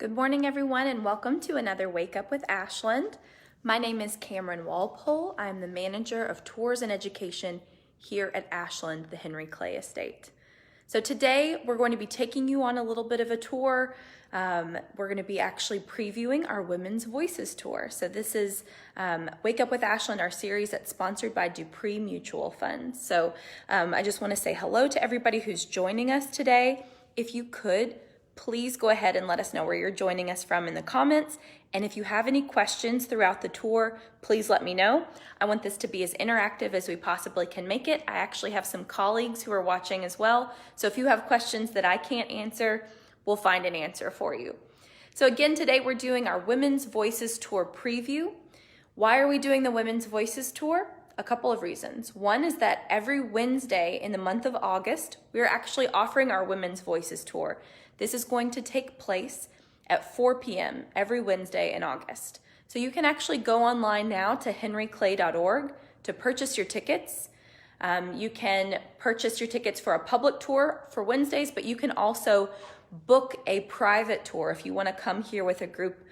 Good morning, everyone, and welcome to another Wake Up with Ashland. My name is Cameron Walpole. I'm the manager of tours and education here at Ashland, the Henry Clay Estate. So today we're going to be taking you on a little bit of a tour. We're going to be actually previewing our Women's Voices tour. So this is Wake Up with Ashland, our series that's sponsored by Dupree Mutual Funds. So I just want to say hello to everybody who's joining us today. If you could, please go ahead and let us know where you're joining us from in the comments. And if you have any questions throughout the tour, please let me know. I want this to be as interactive as we possibly can make it. I actually have some colleagues who are watching as well. So if you have questions that I can't answer, we'll find an answer for you. So again, today we're doing our Women's Voices Tour preview. Why are we doing the Women's Voices Tour? A couple of reasons. One is that every Wednesday in the month of August, we're actually offering our Women's Voices Tour. This is going to take place at 4 p.m. every Wednesday in August. So you can actually go online now to henryclay.org to purchase your tickets. You can purchase your tickets for a public tour for Wednesdays, but you can also book a private tour. If you want to come here with a group,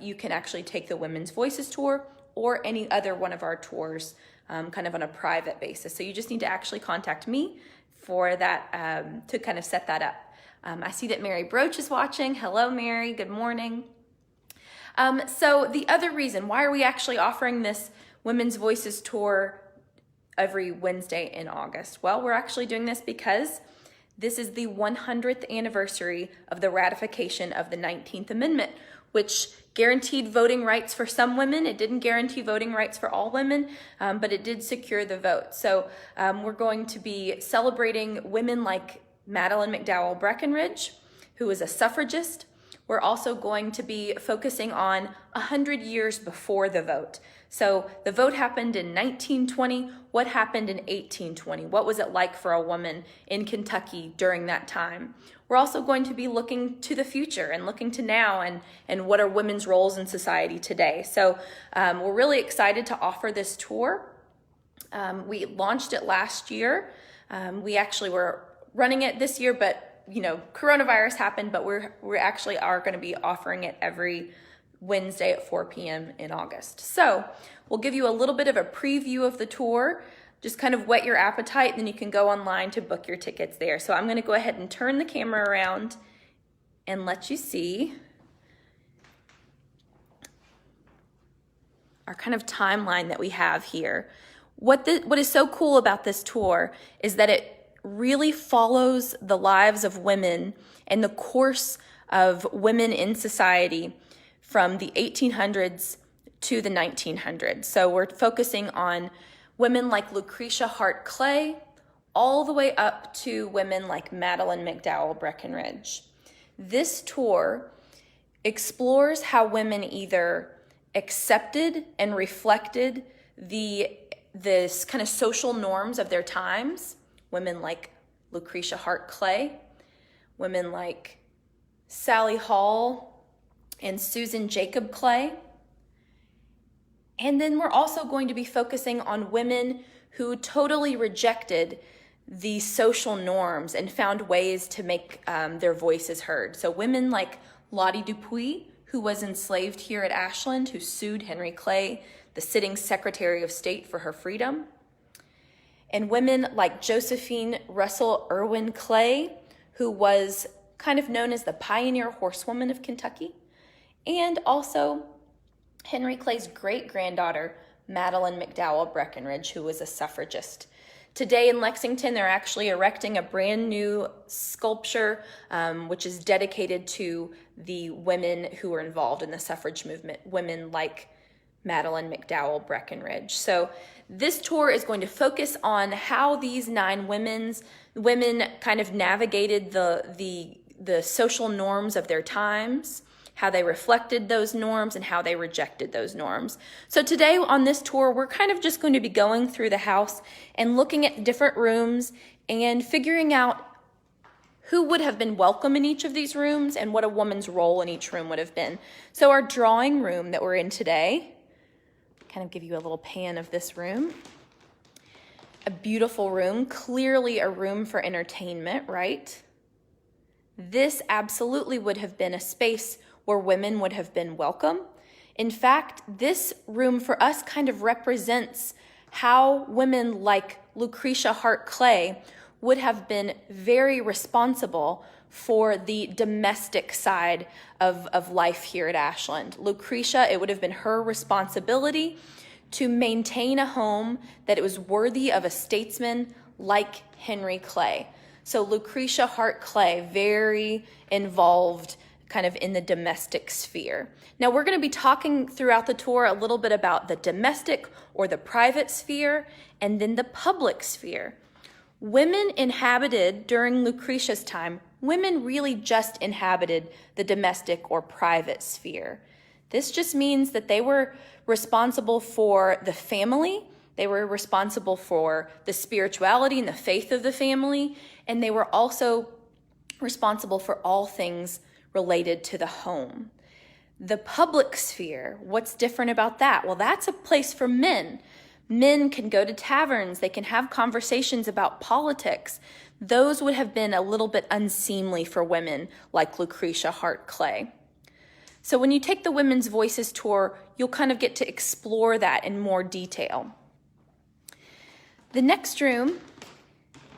you can actually take the Women's Voices Tour or any other one of our tours kind of on a private basis. So you just need to actually contact me for that, to kind of set that up. I see that Mary Broach is watching. Hello, Mary. Good morning. So the other reason, why are we actually offering this Women's Voices Tour every Wednesday in August? Well, we're actually doing this because this is the 100th anniversary of the ratification of the 19th Amendment, which guaranteed voting rights for some women. It didn't guarantee voting rights for all women, but it did secure the vote. So we're going to be celebrating women like Madeleine Mcdowell Breckenridge, who was a suffragist. We're also going to be focusing on 100 years before the vote. So the vote happened in 1920. What happened in 1820? What was it like for a woman in Kentucky during that time? We're also going to be looking to the future and looking to now and what are women's roles in society today. So we're really excited to offer this tour. We launched it last year. We actually were running it this year, but coronavirus happened, but we actually are going to be offering it every Wednesday at 4 p.m. in August. So we'll give you a little bit of a preview of the tour, just kind of whet your appetite, then you can go online to book your tickets there. So I'm going to go ahead and turn the camera around and let you see our kind of timeline that we have here. What is so cool about this tour is that it really follows the lives of women and the course of women in society from the 1800s to the 1900s. So we're focusing on women like Lucretia Hart Clay, all the way up to women like Madeleine Mcdowell Breckenridge. This tour explores how women either accepted and reflected this kind of social norms of their times. Women like Lucretia Hart Clay, women like Sally Hall and Susan Jacob Clay. And then we're also going to be focusing on women who totally rejected the social norms and found ways to make their voices heard. So women like Lottie Dupuy, who was enslaved here at Ashland, who sued Henry Clay, the sitting Secretary of State, for her freedom. And women like Josephine Russell Irwin Clay, who was kind of known as the pioneer horsewoman of Kentucky, and also Henry Clay's great-granddaughter, Madeleine Mcdowell Breckenridge, who was a suffragist. Today in Lexington, they're actually erecting a brand new sculpture, which is dedicated to the women who were involved in the suffrage movement, women like Madeleine Mcdowell Breckenridge. So this tour is going to focus on how these 9 women kind of navigated the social norms of their times, how they reflected those norms, and how they rejected those norms. So today on this tour, we're kind of just going to be going through the house and looking at different rooms and figuring out who would have been welcome in each of these rooms and what a woman's role in each room would have been. So our drawing room that we're in today, kind of give you a little pan of this room. A beautiful room, clearly a room for entertainment, right? this absolutely would have been a space where women would have been welcome. In fact, this room for us kind of represents how women like Lucretia Hart Clay would have been very responsible for the domestic side of life here at Ashland. Lucretia, it would have been her responsibility to maintain a home that it was worthy of a statesman like Henry Clay. So Lucretia Hart Clay, very involved kind of in the domestic sphere. Now we're going to be talking throughout the tour a little bit about the domestic or the private sphere and then the public sphere. Women inhabited during Lucretia's time, women really just inhabited the domestic or private sphere. This just means that they were responsible for the family, they were responsible for the spirituality and the faith of the family, and they were also responsible for all things related to the home. The public sphere, what's different about that? Well, that's a place for men. Men can go to taverns, they can have conversations about politics. Those would have been a little bit unseemly for women like Lucretia Hart Clay. So when you take the Women's Voices tour, you'll kind of get to explore that in more detail. The next room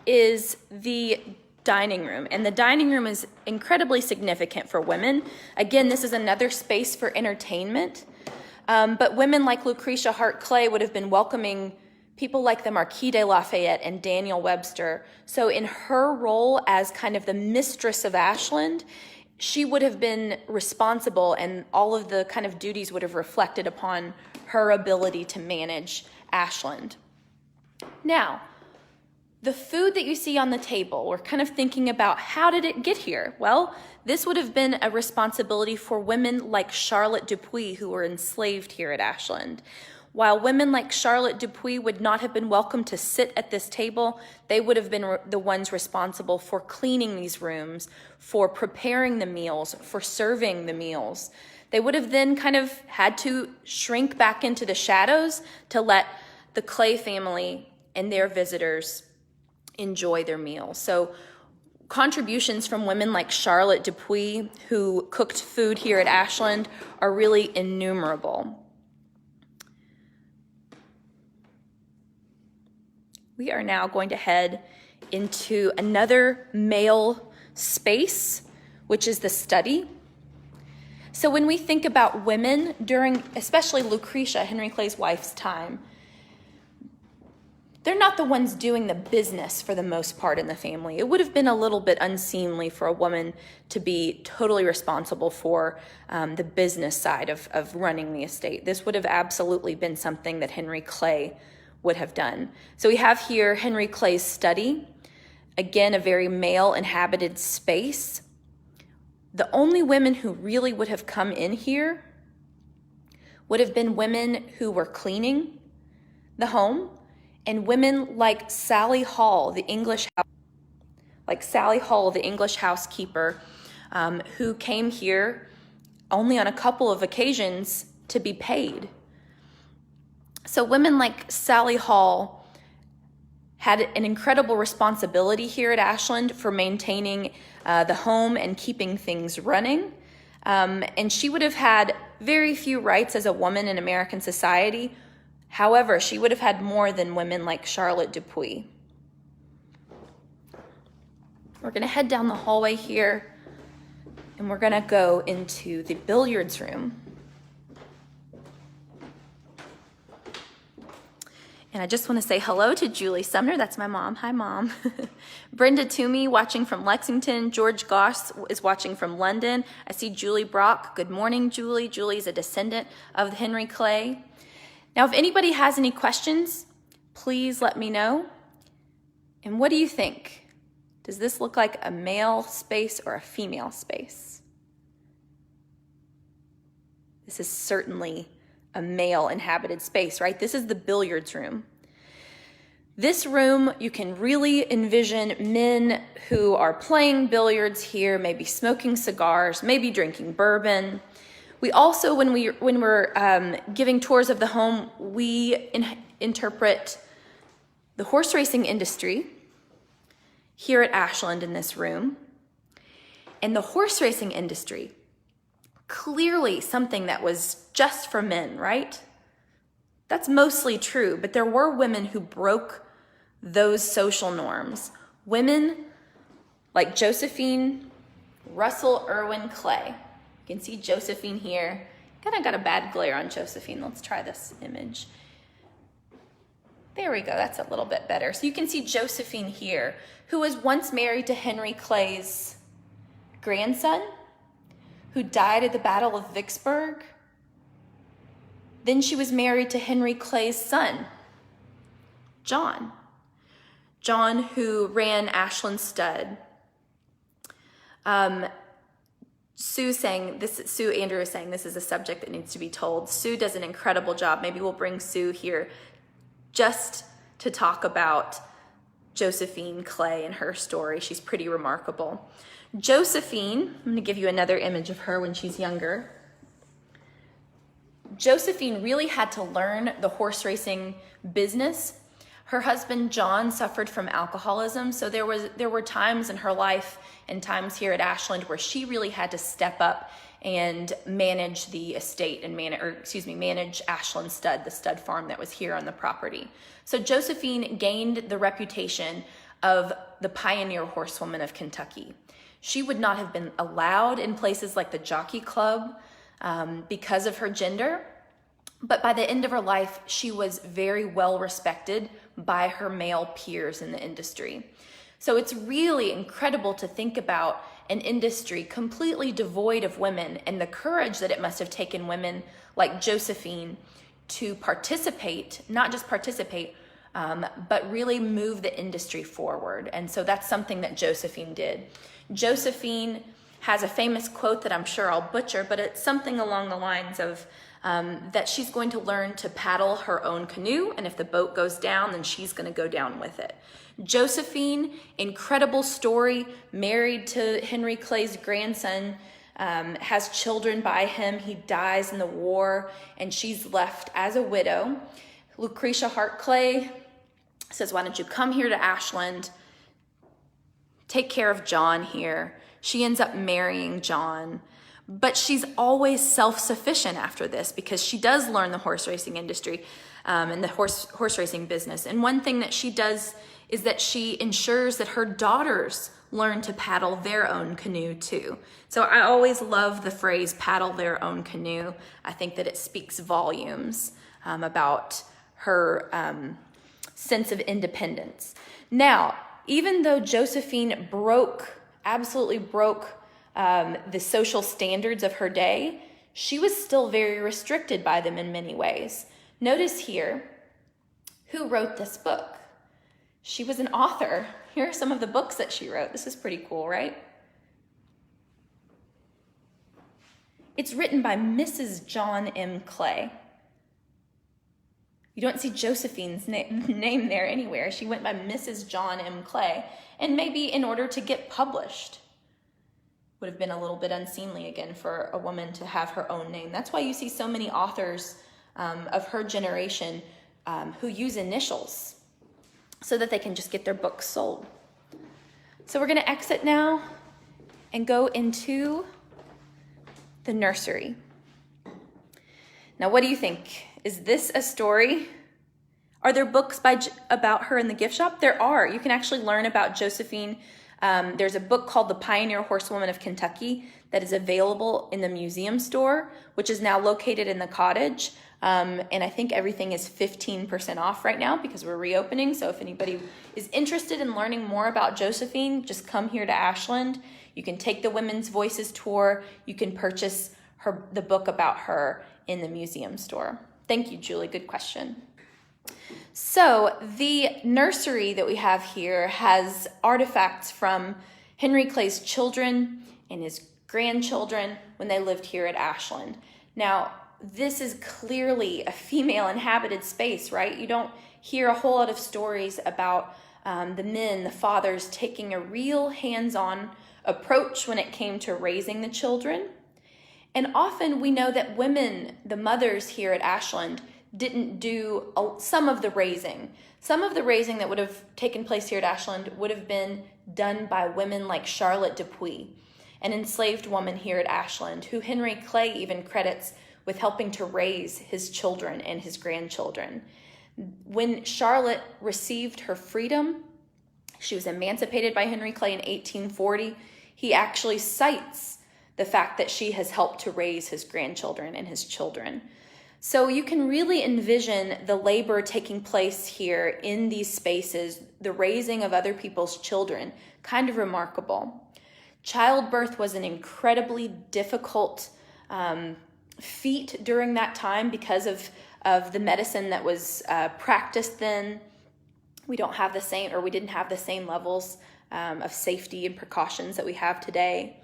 is the dining room, and the dining room is incredibly significant for women. Again, this is another space for entertainment, but women like Lucretia Hart Clay would have been welcoming people like the Marquis de Lafayette and Daniel Webster. So in her role as kind of the mistress of Ashland, she would have been responsible, and all of the kind of duties would have reflected upon her ability to manage Ashland. Now, the food that you see on the table, we're kind of thinking about how did it get here? Well, this would have been a responsibility for women like Charlotte Dupuy, who were enslaved here at Ashland. While women like Charlotte Dupuy would not have been welcome to sit at this table, they would have been the ones responsible for cleaning these rooms, for preparing the meals, for serving the meals. They would have then kind of had to shrink back into the shadows to let the Clay family and their visitors enjoy their meals. So contributions from women like Charlotte Dupuy, who cooked food here at Ashland, are really innumerable. We are now going to head into another male space, which is the study. So when we think about women during, especially Lucretia, Henry Clay's wife's time, they're not the ones doing the business for the most part in the family. It would have been a little bit unseemly for a woman to be totally responsible for the business side of running the estate. This would have absolutely been something that Henry Clay would have done. So we have here Henry Clay's study. Again, a very male inhabited space. The only women who really would have come in here would have been women who were cleaning the home, and women like Sally Hall, the English housekeeper, who came here only on a couple of occasions to be paid. So women like Sally Hall had an incredible responsibility here at Ashland for maintaining the home and keeping things running. And she would have had very few rights as a woman in American society. However, she would have had more than women like Charlotte Dupuy. We're going to head down the hallway here, and we're going to go into the billiards room. And I just want to say hello to Julie Sumner. That's my mom. Hi, Mom. Brenda Toomey watching from Lexington. George Goss is watching from London. I see Julie Brock. Good morning, Julie. Julie is a descendant of Henry Clay. Now, if anybody has any questions, please let me know. And what do you think? Does this look like a male space or a female space? This is certainly a male inhabited space, right? This is the billiards room. This room, you can really envision men who are playing billiards here, maybe smoking cigars, maybe drinking bourbon. We also, when we're giving tours of the home, we interpret the horse racing industry here at Ashland in this room. And the horse racing industry, clearly something that was just for men, right? That's mostly true, but there were women who broke those social norms. Women like Josephine Russell Irwin Clay. You can see Josephine here. Kind of got a bad glare on Josephine. Let's try this image. There we go, that's a little bit better. So you can see Josephine here, who was once married to Henry Clay's grandson, who died at the Battle of Vicksburg. Then she was married to Henry Clay's son, John. John, who ran Ashland Stud. Sue Andrew is saying this is a subject that needs to be told. Sue does an incredible job. Maybe we'll bring Sue here just to talk about Josephine Clay and her story. She's pretty remarkable. Josephine, I'm going to give you another image of her when she's younger. Josephine really had to learn the horse racing business. Her husband, John, suffered from alcoholism, so there were times in her life and times here at Ashland where she really had to step up and manage the estate and manage Ashland Stud, the stud farm that was here on the property. So Josephine gained the reputation of the pioneer horsewoman of Kentucky. She would not have been allowed in places like the Jockey Club because of her gender, but by the end of her life, she was very well respected by her male peers in the industry. So it's really incredible to think about an industry completely devoid of women and the courage that it must have taken women like Josephine to participate, not just participate, but really move the industry forward. And so that's something that Josephine did. Josephine has a famous quote that I'm sure I'll butcher, but it's something along the lines of that she's going to learn to paddle her own canoe, and if the boat goes down, then she's going to go down with it. Josephine, incredible story, married to Henry Clay's grandson, has children by him. He dies in the war, and she's left as a widow. Lucretia Hart Clay says, why don't you come here to Ashland, take care of John here. She ends up marrying John. But she's always self-sufficient after this because she does learn the horse racing industry and the horse racing business. And one thing that she does is that she ensures that her daughters learn to paddle their own canoe too. So I always love the phrase paddle their own canoe. I think that it speaks volumes about her sense of independence. Now, even though Josephine absolutely broke the social standards of her day, she was still very restricted by them in many ways. Notice here, who wrote this book? She was an author. Here are some of the books that she wrote. This is pretty cool, right? It's written by Mrs. John M. Clay. You don't see Josephine's name there anywhere. She went by Mrs. John M. Clay, and maybe in order to get published. Would have been a little bit unseemly again for a woman to have her own name. That's why you see so many authors of her generation who use initials so that they can just get their books sold. So we're going to exit now and go into the nursery. Now, what do you think? Is this a story? Are there books about her in the gift shop? There are. You can actually learn about Josephine. There's a book called The Pioneer Horsewoman of Kentucky that is available in the museum store, which is now located in the cottage. And I think everything is 15% off right now because we're reopening. So if anybody is interested in learning more about Josephine, just come here to Ashland. You can take the Women's Voices tour. You can purchase the book about her in the museum store. Thank you, Julie. Good question. So the nursery that we have here has artifacts from Henry Clay's children and his grandchildren when they lived here at Ashland. Now, this is clearly a female inhabited space, right? You don't hear a whole lot of stories about the men, the fathers, taking a real hands-on approach when it came to raising the children. And often we know that women, the mothers here at Ashland, didn't do some of the raising. Some of the raising that would have taken place here at Ashland would have been done by women like Charlotte Dupuy. an enslaved woman here at Ashland, who Henry Clay even credits with helping to raise his children and his grandchildren. When Charlotte received her freedom, she was emancipated by Henry Clay in 1840. He actually cites the fact that she has helped to raise his grandchildren and his children. So you can really envision the labor taking place here in these spaces, the raising of other people's children, kind of remarkable. Childbirth was an incredibly difficult feat during that time because of the medicine that was practiced then. We didn't have the same levels of safety and precautions that we have today.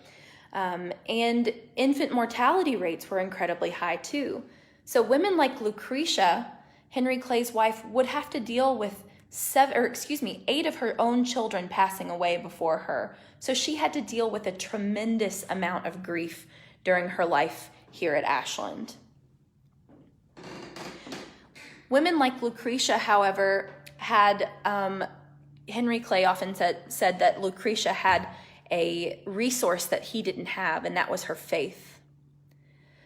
And infant mortality rates were incredibly high too. So women like Lucretia, Henry Clay's wife, would have to deal with 8 of her own children passing away before her. So she had to deal with a tremendous amount of grief during her life here at Ashland. Women like Lucretia, however, had, Henry Clay often said that Lucretia had a resource that he didn't have, and that was her faith.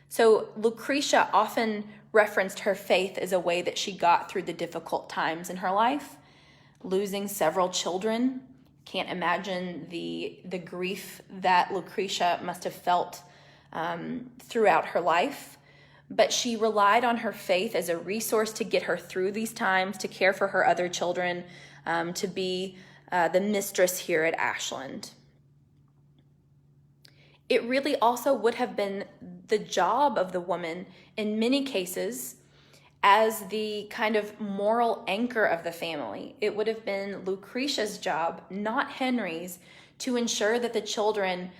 So Lucretia often referenced her faith as a way that she got through the difficult times in her life, losing several children. Can't imagine the grief that Lucretia must have felt throughout her life. But she relied on her faith as a resource to get her through these times, to care for her other children, to be the mistress here at Ashland. It really also would have been the job of the woman in many cases as the kind of moral anchor of the family. It would have been Lucretia's job, not Henry's, to ensure that the children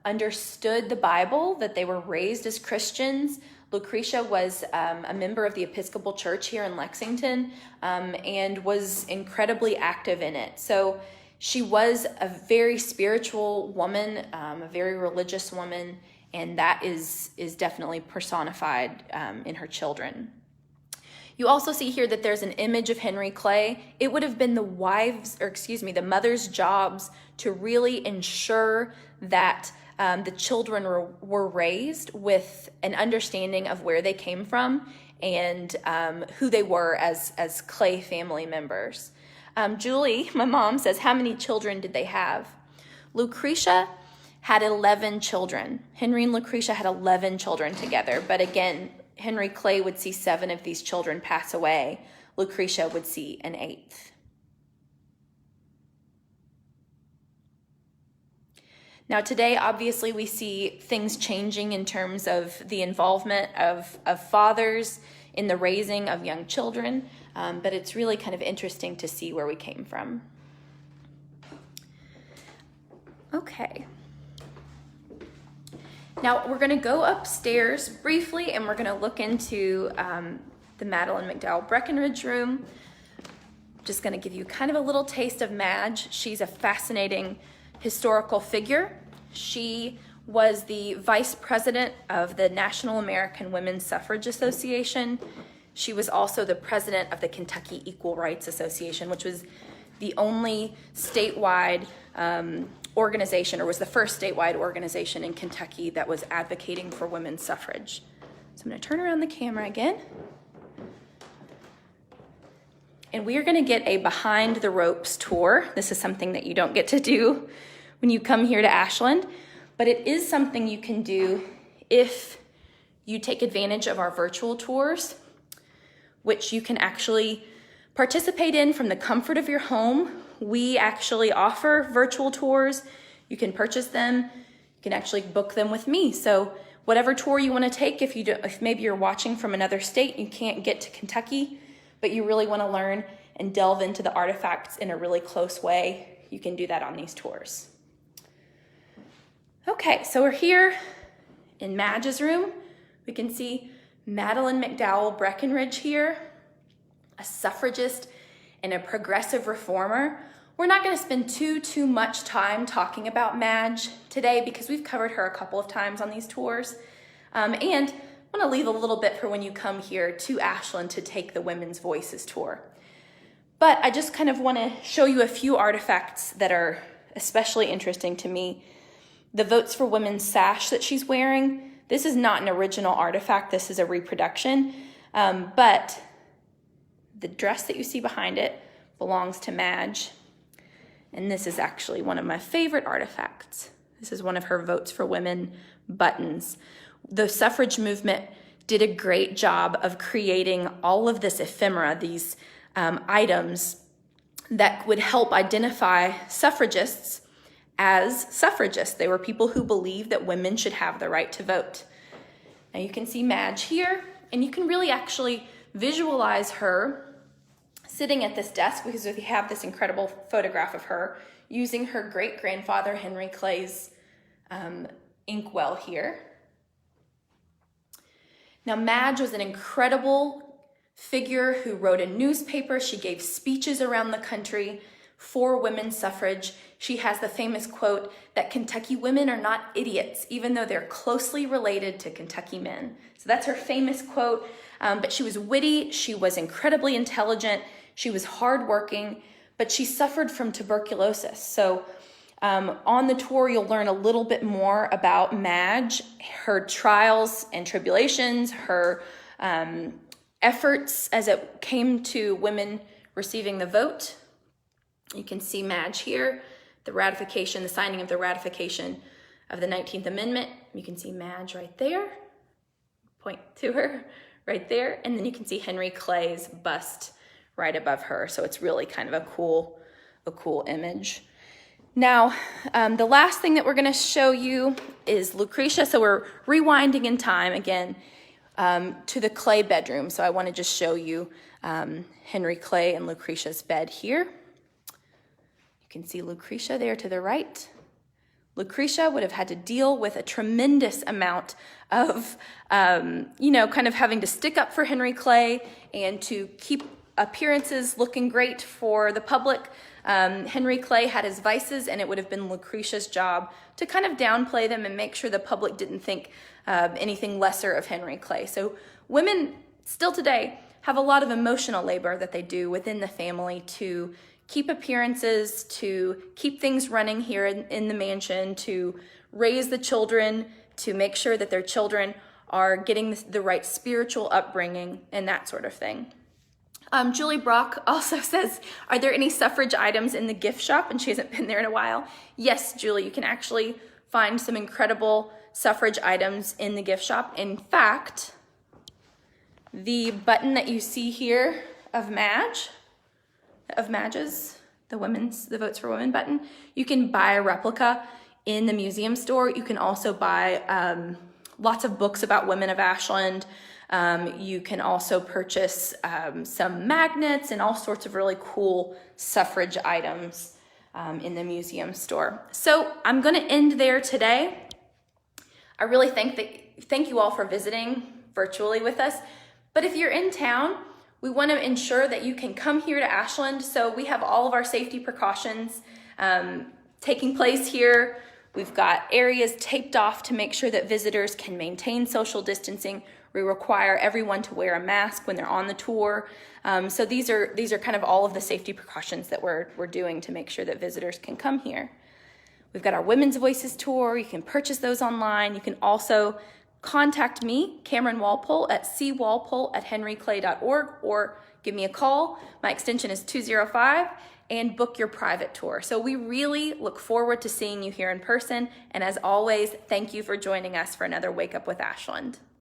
understood the Bible, that they were raised as Christians. Lucretia was a member of the Episcopal Church here in Lexington and was incredibly active in it. So she was a very spiritual woman, a very religious woman, and that is definitely personified in her children. You also see here that there's an image of Henry Clay. It would have been the mother's jobs to really ensure that the children were raised with an understanding of where they came from and who they were as Clay family members. Julie, my mom, says, how many children did they have? Lucretia had 11 children. Henry and Lucretia had 11 children together. But again, Henry Clay would see 7 of these children pass away. Lucretia would see an 8th. Now today, obviously, we see things changing in terms of the involvement of fathers in the raising of young children, but it's really kind of interesting to see where we came from. Okay. Now we're going to go upstairs briefly and we're going to look into the Madeleine Mcdowell Breckenridge room. Just going to give you kind of a little taste of Madge. She's a fascinating historical figure. She was the vice president of the National American Women's Suffrage Association. She was also the president of the Kentucky Equal Rights Association, which was the only statewide organization, or was the first statewide organization in Kentucky that was advocating for women's suffrage. So I'm going to turn around the camera again. And we are going to get a behind the ropes tour. This is something that you don't get to do when you come here to Ashland, but it is something you can do if you take advantage of our virtual tours, which you can actually participate in from the comfort of your home. We actually offer virtual tours. You can purchase them. You can actually book them with me. So whatever tour you want to take, if maybe you're watching from another state, you can't get to Kentucky, but you really want to learn and delve into the artifacts in a really close way, you can do that on these tours. Okay, so we're here in Madge's room. We can see Madeleine Mcdowell Breckenridge here, a suffragist and a progressive reformer. We're not going to spend too much time talking about Madge today because we've covered her a couple of times on these tours. And I want to leave a little bit for when you come here to Ashland to take the Women's Voices tour. But I just kind of want to show you a few artifacts that are especially interesting to me. The Votes for Women sash that she's wearing, this is not an original artifact, this is a reproduction, but the dress that you see behind it belongs to Madge, and this is actually one of my favorite artifacts. This is one of her Votes for Women buttons. The suffrage movement did a great job of creating all of this ephemera, these items that would help identify suffragists as suffragists. They were people who believed that women should have the right to vote. Now you can see Madge here, and you can really actually visualize her sitting at this desk, because we have this incredible photograph of her using her great-grandfather Henry Clay's inkwell here. Now Madge was an incredible figure who wrote a newspaper. She gave speeches around the country for women's suffrage. She has the famous quote that Kentucky women are not idiots, even though they're closely related to Kentucky men. So that's her famous quote, but she was witty, she was incredibly intelligent, she was hardworking, but she suffered from tuberculosis. So on the tour, you'll learn a little bit more about Madge, her trials and tribulations, her efforts as it came to women receiving the vote. You can see Madge here, the ratification, the signing of the ratification of the 19th Amendment. You can see Madge right there. Point to her right there. And then you can see Henry Clay's bust right above her. So it's really kind of a cool image. Now, the last thing that we're going to show you is Lucretia. So we're rewinding in time again to the Clay bedroom. So I want to just show you Henry Clay and Lucretia's bed here. You can see Lucretia there to the right. Lucretia would have had to deal with a tremendous amount of, kind of having to stick up for Henry Clay and to keep appearances looking great for the public. Henry Clay had his vices, and it would have been Lucretia's job to kind of downplay them and make sure the public didn't think anything lesser of Henry Clay. So women still today have a lot of emotional labor that they do within the family to keep appearances, to keep things running here in the mansion, to raise the children, to make sure that their children are getting the right spiritual upbringing and that sort of thing. Julie Brock also says, are there any suffrage items in the gift shop? And she hasn't been there in a while. Yes, Julie, you can actually find some incredible suffrage items in the gift shop. In fact, the button that you see here of Madge's, the Votes for Women button, you can buy a replica in the museum store. You can also buy lots of books about women of Ashland. You can also purchase some magnets and all sorts of really cool suffrage items in the museum store. So I'm going to end there today. I really thank you all for visiting virtually with us. But if you're in town, we want to ensure that you can come here to Ashland. So we have all of our safety precautions taking place here. We've got areas taped off to make sure that visitors can maintain social distancing. We require everyone to wear a mask when they're on the tour. So these are kind of all of the safety precautions that we're doing to make sure that visitors can come here. We've got our Women's Voices tour. You can purchase those online. You can also contact me, Cameron Walpole, at cwalpole@henryclay.org, or give me a call. My extension is 205, and book your private tour. So we really look forward to seeing you here in person. And as always, thank you for joining us for another Wake Up with Ashland.